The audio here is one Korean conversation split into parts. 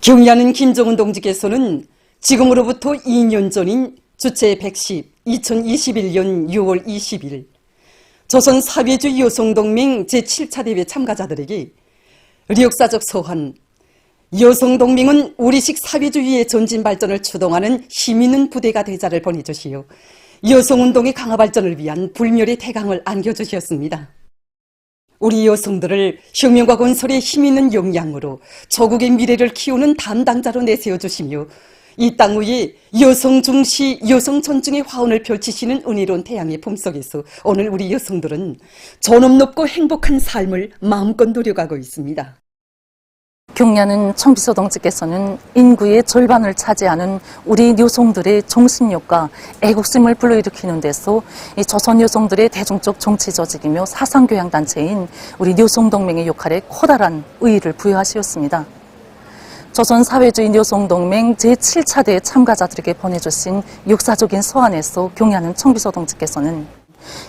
경의하는 김정은 동지께서는 지금으로부터 2년 전인 주체 110, 2021년 6월 20일 조선 사회주의 여성동맹 제7차 대회 참가자들에게 역사적 서한 여성동맹은 우리식 사회주의의 전진 발전을 추동하는 힘있는 부대가 되자를 보내주시어 여성운동의 강화 발전을 위한 불멸의 태강을 안겨주셨습니다. 우리 여성들을 혁명과 건설의 힘있는 역량으로 조국의 미래를 키우는 담당자로 내세워주시며 이 땅 위에 여성 중시, 여성 존중의 화원을 펼치시는 은혜로운 태양의 품속에서 오늘 우리 여성들은 존엄 높고 행복한 삶을 마음껏 누려가고 있습니다. 경의하는 청비서 동지께서는 인구의 절반을 차지하는 우리 여성들의 정신력과 애국심을 불러일으키는 데서 이 조선 여성들의 대중적 정치 조직이며 사상교양단체인 우리 여성동맹의 역할에 커다란 의의를 부여하시었습니다. 조선 사회주의 여성동맹 제7차 대회 참가자들에게 보내주신 역사적인 서한에서 경의하는 청비서 동지께서는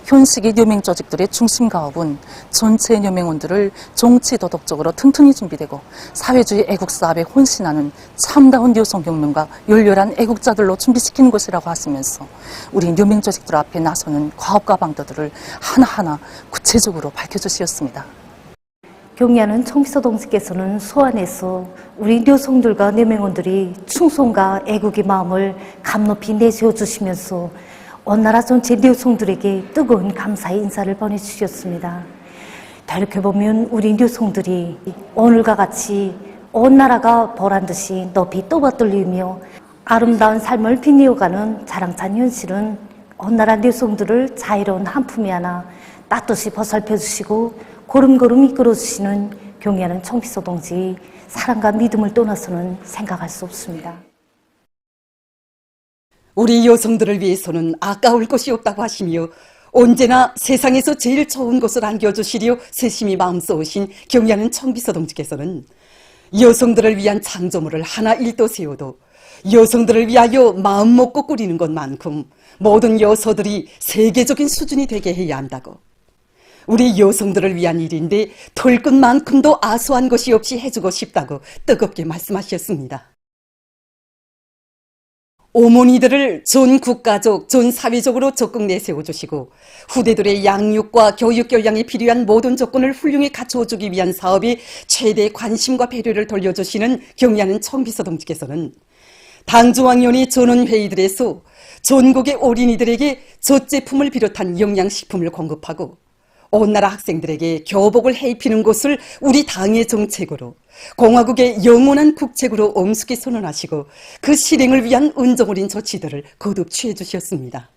현시기 여명 조직들의 중심 가업은 전체 여명원들을 정치 도덕적으로 튼튼히 준비되고 사회주의 애국 사업에 헌신하는 참다운 여성혁명과 열렬한 애국자들로 준비시키는 것이라고 하시면서 우리 여명 조직들 앞에 나서는 과업과 방도들을 하나하나 구체적으로 밝혀주시었습니다. 경의하는 청비서 동지께서는 소환에서 우리 여성들과 여명원들이 충성과 애국의 마음을 감높이 내세워 주시면서 온 나라 전체 여성들에게 뜨거운 감사의 인사를 보내주셨습니다. 돌이켜보면 우리 여성들이 오늘과 같이 온 나라가 보란듯이 높이 떠받들리며 아름다운 삶을 빛내어가는 자랑찬 현실은 온 나라 여성들을 자유로운 한 품에 안아 따뜻이 보살펴주시고 고름고름 이끌어주시는 경의하는 청비서 동지의 사랑과 믿음을 떠나서는 생각할 수 없습니다. 우리 여성들을 위해서는 아까울 것이 없다고 하시며 언제나 세상에서 제일 좋은 것을 안겨주시려 세심히 마음 쏘으신 경의하는 청비서 동지께서는 여성들을 위한 창조물을 하나 일도 세워도 여성들을 위하여 마음 먹고 꾸리는 것만큼 모든 여서들이 세계적인 수준이 되게 해야 한다고, 우리 여성들을 위한 일인데 털끝만큼도 아수한 것이 없이 해주고 싶다고 뜨겁게 말씀하셨습니다. 어머니들을 전 국가적, 전 사회적으로 적극 내세워주시고 후대들의 양육과 교육 교양에 필요한 모든 조건을 훌륭히 갖춰주기 위한 사업에 최대 관심과 배려를 돌려주시는 경의하는 청비서 동지께서는 당중앙위원회 전원회의들에서 전국의 어린이들에게 젖제품을 비롯한 영양식품을 공급하고 온 나라 학생들에게 교복을 해입히는 것을 우리 당의 정책으로 공화국의 영원한 국책으로 엄숙히 선언하시고 그 실행을 위한 은정어린 조치들을 거듭 취해 주셨습니다.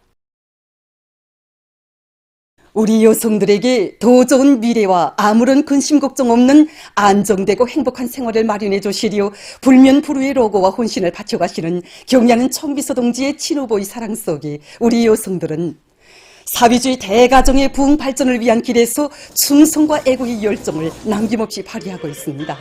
우리 여성들에게 더 좋은 미래와 아무런 근심 걱정 없는 안정되고 행복한 생활을 마련해 주시려 불면불후의 로고와 혼신을 바쳐가시는 경의하는 청비서 동지의 친오보의 사랑 속에 우리 여성들은 사회주의 대가정의 부흥 발전을 위한 길에서 충성과 애국의 열정을 남김없이 발휘하고 있습니다.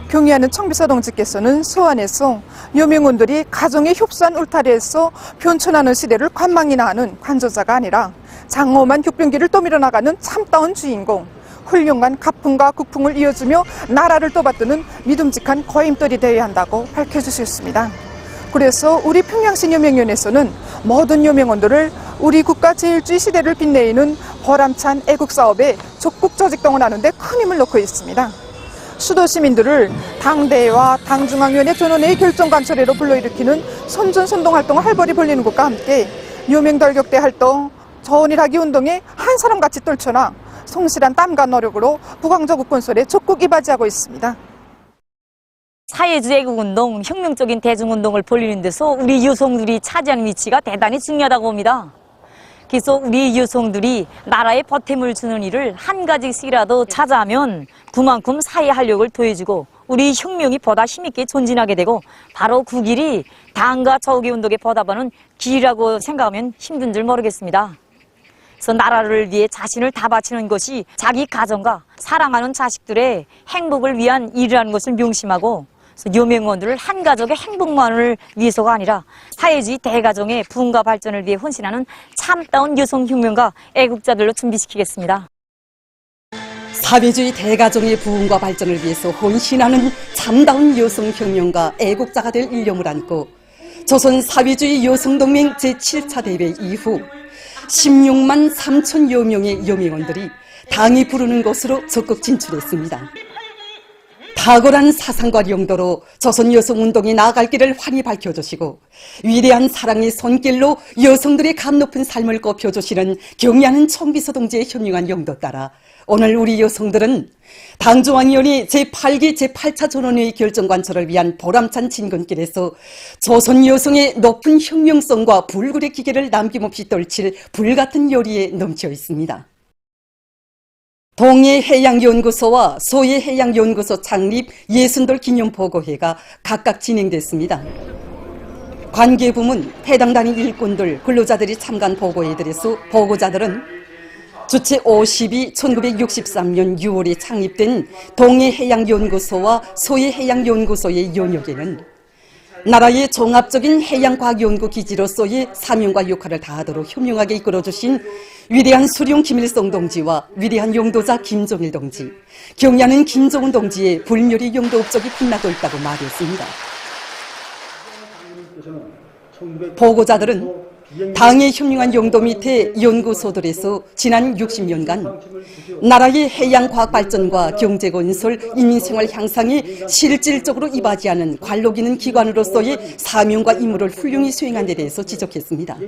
경의하는 청비서 동지께서는 서한에서 여명원들이 가정의 협소한 울타리에서 변천하는 시대를 관망이나 하는 관저자가 아니라 장엄한 격변기를 떠밀어 나가는 참다운 주인공, 훌륭한 가풍과 국풍을 이어주며 나라를 떠받드는 믿음직한 거임돌이 되어야 한다고 밝혀주셨습니다. 그래서 우리 평양시 여명위원회에서는 모든 여명원들을 우리 국가 제일주의 시대를 빛내는 보람찬 애국사업에 적극 조직동원하는 데 큰 힘을 넣고 있습니다. 수도 시민들을 당대회와 당중앙위원회 전원회의 결정관철회로 불러일으키는 선전선동 활동을 활발히 벌리는 것과 함께 여명돌격대 활동, 저온일하기 운동에 한 사람같이 떨쳐나 성실한 땀과 노력으로 부강조국 건설에 적극 이바지하고 있습니다. 사회주의 애국운동, 혁명적인 대중운동을 벌리는 데서 우리 여성들이 차지하는 위치가 대단히 중요하다고 봅니다. 그래서 우리 여성들이 나라에 보탬을 주는 일을 한 가지씩이라도 찾아하면 그만큼 사회 활력을 더해주고 우리 혁명이 보다 힘있게 전진하게 되고 바로 그 길이 당과 저국의 운동에 보답하는 길이라고 생각하면 힘든 줄 모르겠습니다. 그래서 나라를 위해 자신을 다 바치는 것이 자기 가정과 사랑하는 자식들의 행복을 위한 일이라는 것을 명심하고 여명원들을 한 가족의 행복만을 위해서가 아니라 사회주의 대가정의 부흥과 발전을 위해 헌신하는 참다운 여성혁명가 애국자들로 준비시키겠습니다. 사회주의 대가정의 부흥과 발전을 위해서 헌신하는 참다운 여성혁명가 애국자가 될 일념을 안고 조선 사회주의 여성동맹 제7차 대회 이후 16만 3천여 명의 여명원들이 당이 부르는 곳으로 적극 진출했습니다. 탁월한 사상과 용도로 조선 여성운동이 나아갈 길을 환히 밝혀주시고 위대한 사랑의 손길로 여성들의 감 높은 삶을 꼽혀주시는 경의하는 총비서 동지의 현명한 용도 따라 오늘 우리 여성들은 당중앙위원회 제8기 제8차 전원회의 결정관철을 위한 보람찬 진건길에서 조선 여성의 높은 혁명성과 불굴의 기계를 남김없이 떨칠 불같은 열의에 넘쳐 있습니다. 동해해양연구소와 소해해양연구소 창립 60돌 기념보고회가 각각 진행됐습니다. 관계부문, 해당 단위 일꾼들, 근로자들이 참가한 보고회들에서 보고자들은 주체 50이 1963년 6월에 창립된 동해해양연구소와 소해해양연구소의 영역에는 나라의 종합적인 해양과학연구 기지로서의 사명과 역할을 다하도록 현명하게 이끌어주신 위대한 수령 김일성 동지와 위대한 용도자 김종일 동지, 경의하는 김정은 동지의 불멸의 용도 업적이 빛나고 있다고 말했습니다. 보고자들은 당의 현명한 용도 밑에 연구소들에서 지난 60년간 나라의 해양과학 발전과 경제건설, 인민생활 향상에 실질적으로 이바지하는 관록 있는 기관으로서의 사명과 임무를 훌륭히 수행한 데 대해서 지적했습니다.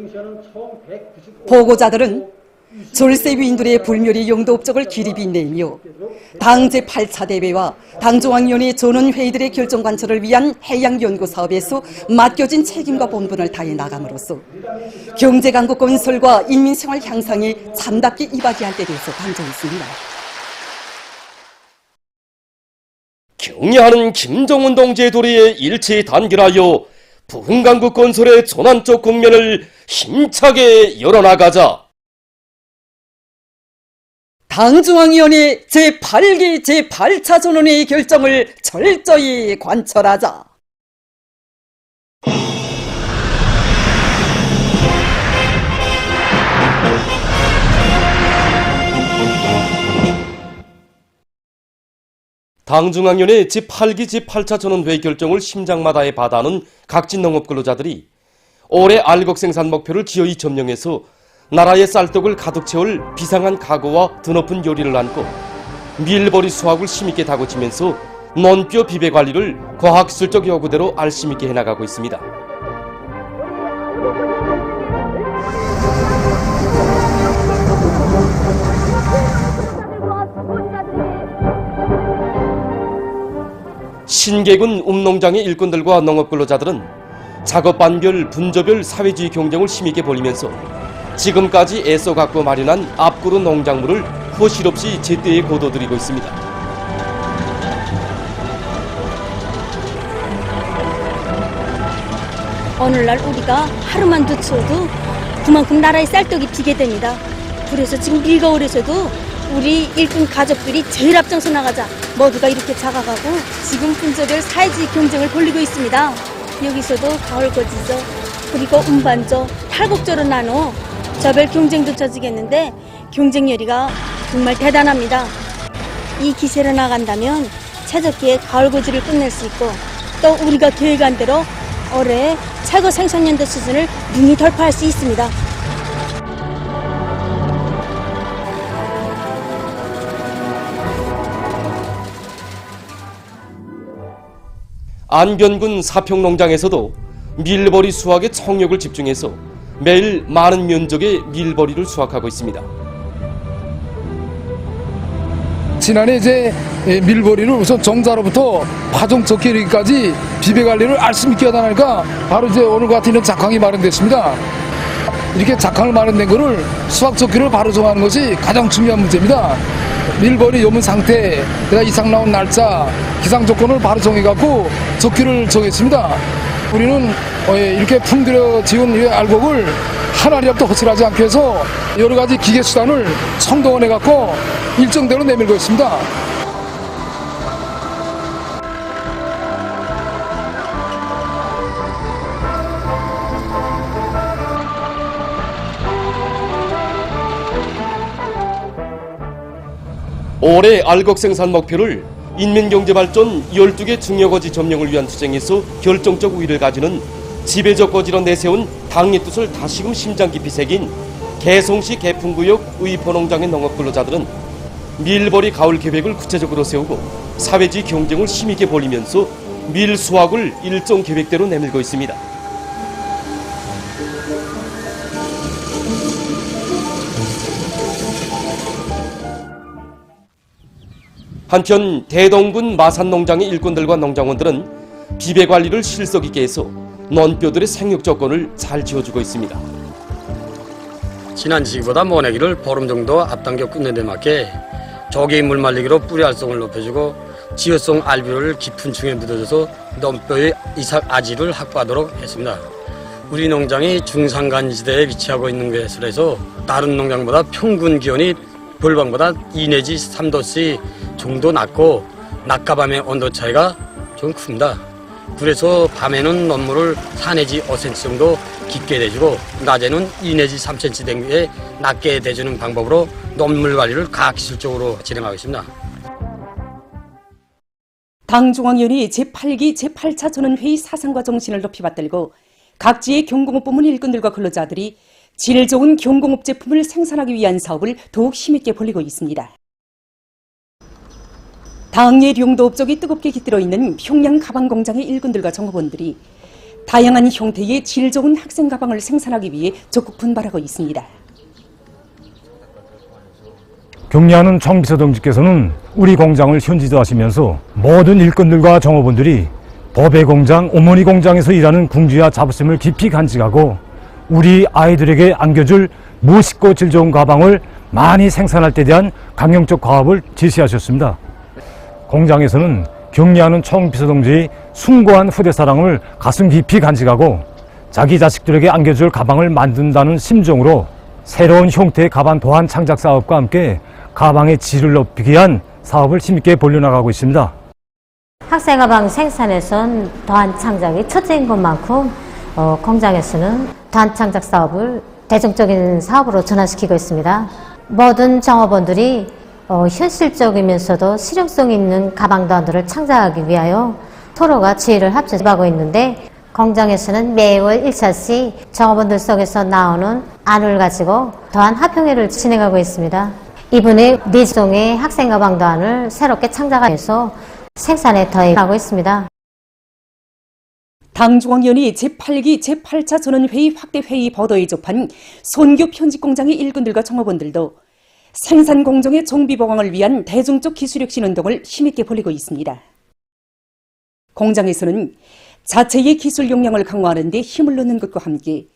보고자들은 졸세 위인들의 불멸의 용도 업적을 기립이 내며 당 제8차 대회와 당중앙위원회 전원회의들의 결정관철을 위한 해양연구 사업에서 맡겨진 책임과 본분을 다해 나감으로써 경제강국 건설과 인민생활 향상에 참답게 이바지할 때 대해서 강조했습니다. 경의하는 김정은 동지의 도리에 일치 단결하여 부흥강국 건설의 전환적 국면을 힘차게 열어나가자. 당중앙위원회 제8기 제8차 전원회의 결정을 철저히 관철하자. 당중앙위원회 제8기 제8차 전원회의 결정을 심장마다에 받아는 각진 농업 근로자들이 올해 알곡 생산 목표를 기어이 점령해서 나라의 쌀떡을 가득 채울 비상한 각오와 드높은 요리를 안고 밀보리 수확을 힘있게 다고치면서 논뼈 비배 관리를 과학기술적 요구대로 알심있게 해나가고 있습니다. 신계군 읍농장의 일꾼들과 농업근로자들은 작업반별, 분조별 사회주의 경쟁을 힘있게 벌이면서 지금까지 애써 갖고 마련한 앞구르 농작물을 허실 없이 제때에 거둬들이고 있습니다. 오늘날 우리가 하루만 늦춰도 그만큼 나라의 쌀떡이 비게 됩니다. 그래서 지금 밀거울에서도 우리 일꾼 가족들이 제일 앞장서 나가자. 모두가 이렇게 작아가고 지금 분조별 사회주의 경쟁을 벌이고 있습니다. 여기서도 가을거지죠. 그리고 운반조, 탈곡조로 나눠 저별 경쟁도 져지겠는데 경쟁열의가 정말 대단합니다. 이 기세로 나간다면 최적기에 가을거지를 끝낼 수 있고 또 우리가 계획한 대로 올해 최고 생산연도 수준을 능히 돌파할 수 있습니다. 안변군 사평농장에서도 밀보리 수확에 총력을 집중해서 매일 많은 면적의 밀보리를 수확하고 있습니다. 지난해 이제 밀보리를 우선 정자로부터 파종 적기까지 비배 관리를 알심 있게 하다 보니까 바로 이제 오늘 같은 이런 작황이 마련됐습니다. 이렇게 작황을 마련된 거를 수확 적기를 바로 정하는 것이 가장 중요한 문제입니다. 밀보리 요문 상태, 그다음 이상 나온 날짜, 기상 조건을 바로 정해갖고 적기를 정했습니다. 우리는 이렇게 품들여 지은 이 알곡을 한 알이라도 허술하지 않게 해서 여러 가지 기계 수단을 총동원해갖고 일정대로 내밀고 있습니다. 올해 알곡 생산 목표를 인민경제발전 12개 중요거지 점령을 위한 투쟁에서 결정적 우위를 가지는 지배적 거지로 내세운 당의 뜻을 다시금 심장 깊이 새긴 개성시 개풍구역 의포농장의 농업근로자들은 밀벌이 가을 계획을 구체적으로 세우고 사회주의 경쟁을 힘있게 벌이면서 밀 수확을 일정 계획대로 내밀고 있습니다. 한편 대동군 마산농장의 일꾼들과 농장원들은 비배 관리를 실속 있게 해서 논뼈들의 생육 조건을 잘 지어주고 있습니다. 지난 시기보다 모내기를 보름 정도 앞당겨 끝낸 데 맞게 조개인 물말리기로 뿌리 활성을 높여주고 지효성 알비료를 깊은 층에 묻어줘서 논뼈의 이삭 아지를 확보하도록 했습니다. 우리 농장이 중산간지대에 위치하고 있는 것으로 해서 다른 농장보다 평균 기온이 벌방보다 2 내지 3도씨 정도 낮고 낮과 밤의 온도 차이가 좀 큽니다. 그래서 밤에는 논물을 4 내지 5cm 정도 깊게 대주고 낮에는 2 내지 3cm 정도에 낮게 대주는 방법으로 논물 관리를 과학기술적으로 진행하고 있습니다. 당중앙위원회 제8기 제8차 전원회의 사상과 정신을 높이 받들고 각지의 경공업 부문 일꾼들과 근로자들이 질 좋은 경공업 제품을 생산하기 위한 사업을 더욱 힘있게 벌이고 있습니다. 당의 룡도 업적이 뜨겁게 깃들어 있는 평양 가방 공장의 일꾼들과 정업원들이 다양한 형태의 질 좋은 학생 가방을 생산하기 위해 적극 분발하고 있습니다. 경리하는 청비서동지께서는 우리 공장을 현지화하시면서 모든 일꾼들과 정업원들이 법의 공장, 어머니 공장에서 일하는 궁지와 자부심을 깊이 간직하고 우리 아이들에게 안겨줄 멋있고 질 좋은 가방을 많이 생산할 때 대한 강령적 과업을 제시하셨습니다. 공장에서는 경리하는 청비서동지의 숭고한 후대사랑을 가슴 깊이 간직하고 자기 자식들에게 안겨줄 가방을 만든다는 심정으로 새로운 형태의 가방 도안 창작 사업과 함께 가방의 질을 높이기 위한 사업을 힘있게 벌려나가고 있습니다. 학생 가방 생산에선 도안 창작이 첫째인 것만큼 공장에서는 도안 창작 사업을 대중적인 사업으로 전환시키고 있습니다. 모든 정업원들이 현실적이면서도 실용성 있는 가방 도안들을 창작하기 위하여 서로가 지혜를 합쳐서 하고 있는데 공장에서는 매월 1차씩 정업원들 속에서 나오는 안을 가지고 도안 합평회를 진행하고 있습니다. 이번에 4종의 학생 가방 도안을 새롭게 창작해서 생산에 더해가고 있습니다. 당중앙위원회 제8기 제8차 전원회의 확대회의 보도에 접한 손교 편집공장의 일꾼들과 정업원들도 생산 공정의 정비 보강을 위한 대중적 기술혁신 운동을 힘있게 벌이고 있습니다. 공장에서는 자체의 기술 역량을 강화하는 데 힘을 넣는 것과 함께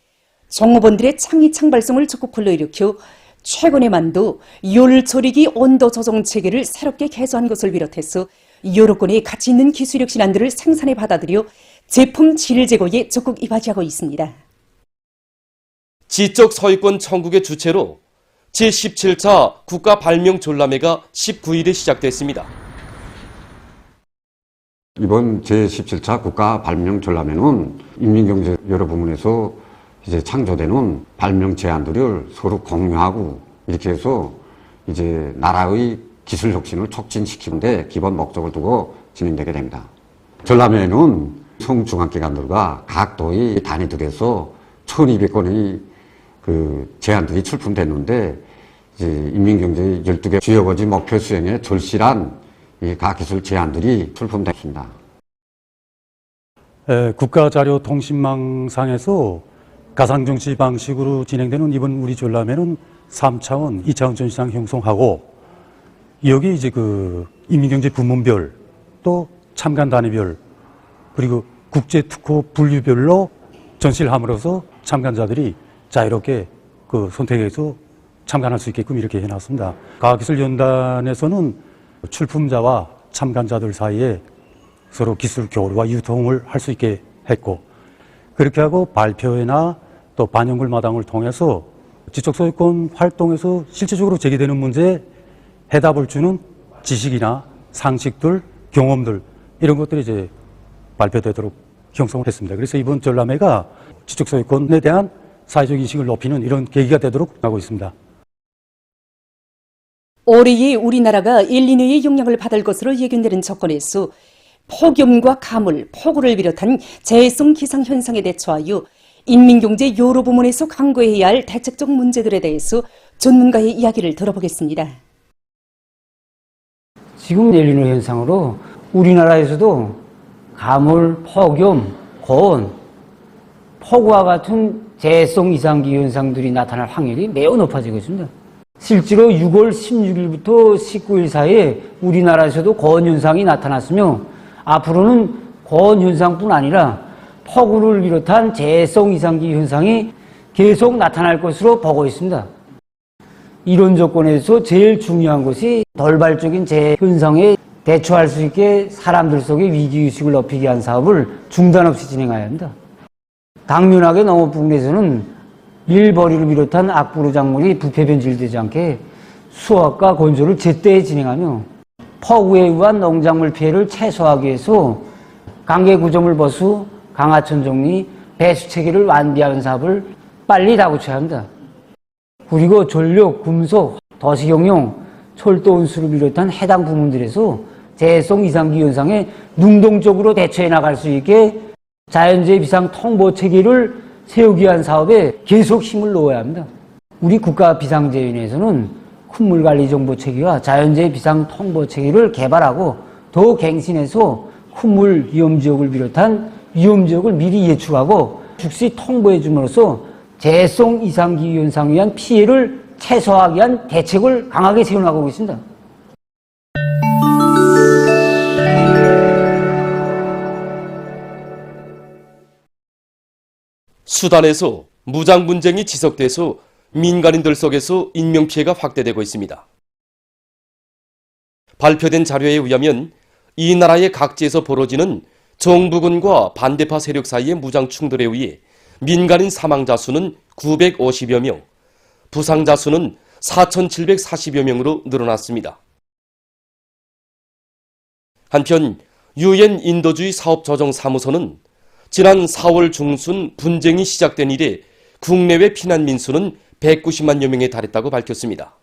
정업원들의 창의 창발성을 적극 불러일으켜 최근에 만두 열처리기 온도 조정 체계를 새롭게 개조한 것을 비롯해서 여러 건의 가치 있는 기술혁신안들을 생산해 받아들여 제품 질 제고에 적극 이바지하고 있습니다. 지적 소유권 청구의 주체로 제17차 국가 발명 전람회가 19일에 시작됐습니다. 이번 제17차 국가 발명 전람회는 인민경제 여러 부문에서 이제 창조되는 발명 제안들을 서로 공유하고 이렇게 해서 이제 나라의 기술 혁신을 촉진시키는데 기본 목적을 두고 진행되게 됩니다. 전람회는 성중앙기관들과 각 도의 단위들에서 1200건의 그 제안들이 출품됐는데 이제 인민경제의 12개 주요거지 목표 수행에 절실한 이 과학기술 제안들이 출품됐습니다. 국가자료통신망상에서 가상정치 방식으로 진행되는 이번 우리 전람회는 3차원, 2차원 전시장 형성하고 여기 이제 그 인민경제 부문별 또 참관 단위별 그리고 국제 특허 분류별로 전시를 함으로써 참관자들이 자유롭게 그 선택해서 참관할 수 있게끔 이렇게 해놨습니다. 과학기술연단에서는 출품자와 참관자들 사이에 서로 기술 교류와 유통을 할 수 있게 했고 그렇게 하고 발표회나 또 반영글 마당을 통해서 지적소유권 활동에서 실질적으로 제기되는 문제에 해답을 주는 지식이나 상식들, 경험들 이런 것들이 이제 발표되도록 형성을 했습니다. 그래서 이번 전람회가 지적소유권에 대한 사회적 인식을 높이는 이런 계기가 되도록 하고 있습니다. 올해에 우리나라가 엘니뇨의 영향을 받을 것으로 예견되는 조건에서 폭염과 가물, 폭우를 비롯한 재해성 기상현상에 대처하여 인민경제 여러 부문에서 강구해야 할 대책적 문제들에 대해서 전문가의 이야기를 들어보겠습니다. 지금 엘니뇨 현상으로 우리나라에서도 가물, 폭염, 고온, 폭우와 같은 재해성 이상기후 현상들이 나타날 확률이 매우 높아지고 있습니다. 실제로 6월 16일부터 19일 사이에 우리나라에서도 고온 현상이 나타났으며 앞으로는 고온 현상뿐 아니라 폭우를 비롯한 재해성 이상기후 현상이 계속 나타날 것으로 보고 있습니다. 이런 조건에서 제일 중요한 것이 돌발적인 재해 현상에 대처할 수 있게 사람들 속의 위기의식을 높이기 위한 사업을 중단 없이 진행해야 합니다. 당면하게 농업부문에서는 밀버리를 비롯한 악보로 작물이 부패 변질되지 않게 수확과 건조를 제때 진행하며 폭우에 의한 농작물 피해를 최소화하기 위해서 강계 구조물 보수, 강하천 정리, 배수 체계를 완비하는 사업을 빨리 다구쳐야 합니다. 그리고 전력, 금속, 도시경용, 철도 운수를 비롯한 해당 부문들에서 재해성 이상기후 현상에 능동적으로 대처해 나갈 수 있게 자연재해 비상 통보 체계를 세우기 위한 사업에 계속 힘을 놓아야 합니다. 우리 국가비상재해위원회에서는 쿤물관리정보체계와 자연재해 비상 통보체계를 개발하고 더 갱신해서 쿤물 위험지역을 비롯한 위험지역을 미리 예측하고 즉시 통보해 줌으로써 재해성 이상기후 현상에 의한 피해를 최소화하기 위한 대책을 강하게 세워나가고 있습니다. 수단에서 무장 분쟁이 지속돼서 민간인들 속에서 인명피해가 확대되고 있습니다. 발표된 자료에 의하면 이 나라의 각지에서 벌어지는 정부군과 반대파 세력 사이의 무장 충돌에 의해 민간인 사망자 수는 950여 명, 부상자 수는 4,740여 명으로 늘어났습니다. 한편 유엔 인도주의 사업조정사무소는 지난 4월 중순 분쟁이 시작된 이래 국내외 피난민 수는 190만여 명에 달했다고 밝혔습니다.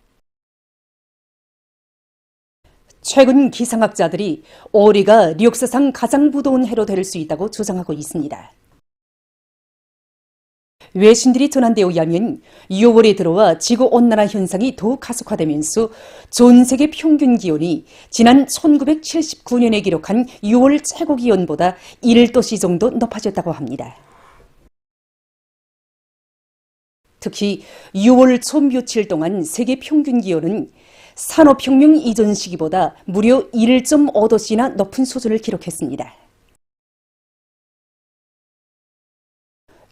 최근 기상학자들이 올해가 역사상 가장 무더운 해로 될 수 있다고 주장하고 있습니다. 외신들이 전한 데 의하면 6월에 들어와 지구온난화 현상이 더욱 가속화되면서 전 세계 평균 기온이 지난 1979년에 기록한 6월 최고 기온보다 1도씨 정도 높아졌다고 합니다. 특히 6월 초 며칠 동안 세계 평균 기온은 산업혁명 이전 시기보다 무려 1.5도씨나 높은 수준을 기록했습니다.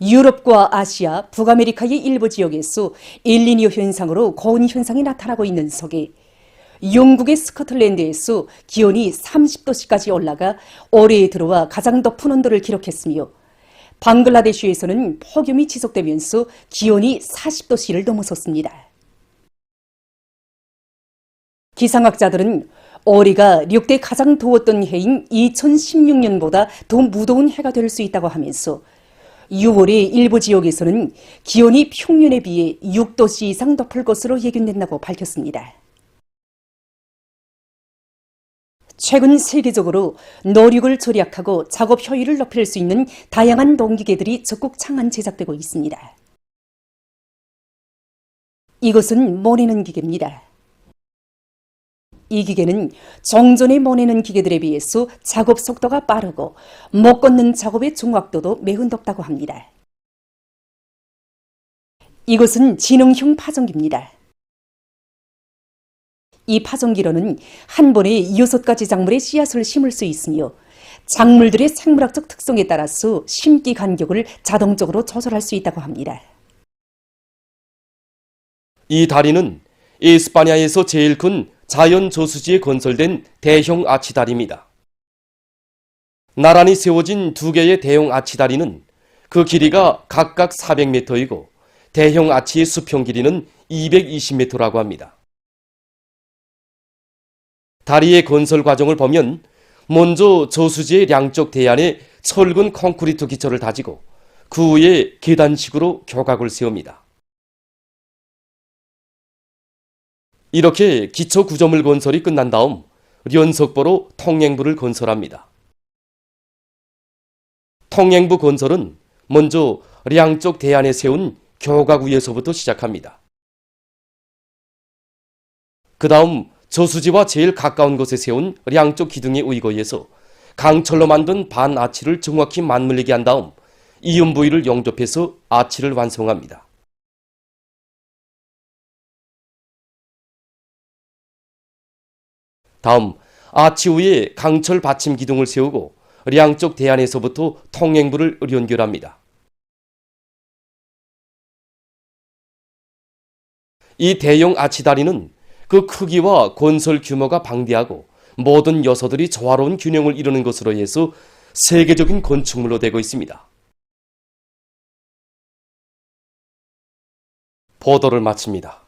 유럽과 아시아, 북아메리카의 일부 지역에서 엘니뇨 현상으로 고온 현상이 나타나고 있는 속에 영국의 스코틀랜드에서 기온이 30도씨까지 올라가 올해에 들어와 가장 높은 온도를 기록했으며 방글라데시에서는 폭염이 지속되면서 기온이 40도씨를 넘어섰습니다. 기상학자들은 올해가 역대 가장 더웠던 해인 2016년보다 더 무더운 해가 될 수 있다고 하면서 6월에 일부 지역에서는 기온이 평년에 비해 6도씨 이상 높을 것으로 예견된다고 밝혔습니다. 최근 세계적으로 노력을 절약하고 작업 효율을 높일 수 있는 다양한 농기계들이 적극 창안 제작되고 있습니다. 이것은 모내는 기계입니다. 이 기계는 종전에 모내는 기계들에 비해서 작업 속도가 빠르고 못 걷는 작업의 정확도도 매우 높다고 합니다. 이것은 지능형 파종기입니다. 이 파종기로는 한 번에 6가지 작물의 씨앗을 심을 수 있으며 작물들의 생물학적 특성에 따라서 심기 간격을 자동적으로 조절할 수 있다고 합니다. 이 다리는 이스파냐에서 제일 큰 자연 저수지에 건설된 대형 아치다리입니다. 나란히 세워진 두 개의 대형 아치다리는 그 길이가 각각 400m이고 대형 아치의 수평 길이는 220m라고 합니다. 다리의 건설 과정을 보면 먼저 저수지의 양쪽 대안에 철근 콘크리트 기초를 다지고 그 위에 계단식으로 교각을 세웁니다. 이렇게 기초 구조물 건설이 끝난 다음 연석보로 통행부를 건설합니다. 통행부 건설은 먼저 량쪽 대안에 세운 교각 위에서부터 시작합니다. 그 다음 저수지와 제일 가까운 곳에 세운 량쪽 기둥에 의거해서 강철로 만든 반아치를 정확히 맞물리게 한 다음 이음 부위를 용접해서 아치를 완성합니다. 다음 아치 위에 강철 받침 기둥을 세우고 량쪽 대안에서부터 통행부를 연결합니다. 이 대형 아치 다리는 그 크기와 건설 규모가 방대하고 모든 요소들이 조화로운 균형을 이루는 것으로 해서 세계적인 건축물로 되고 있습니다. 보도를 마칩니다.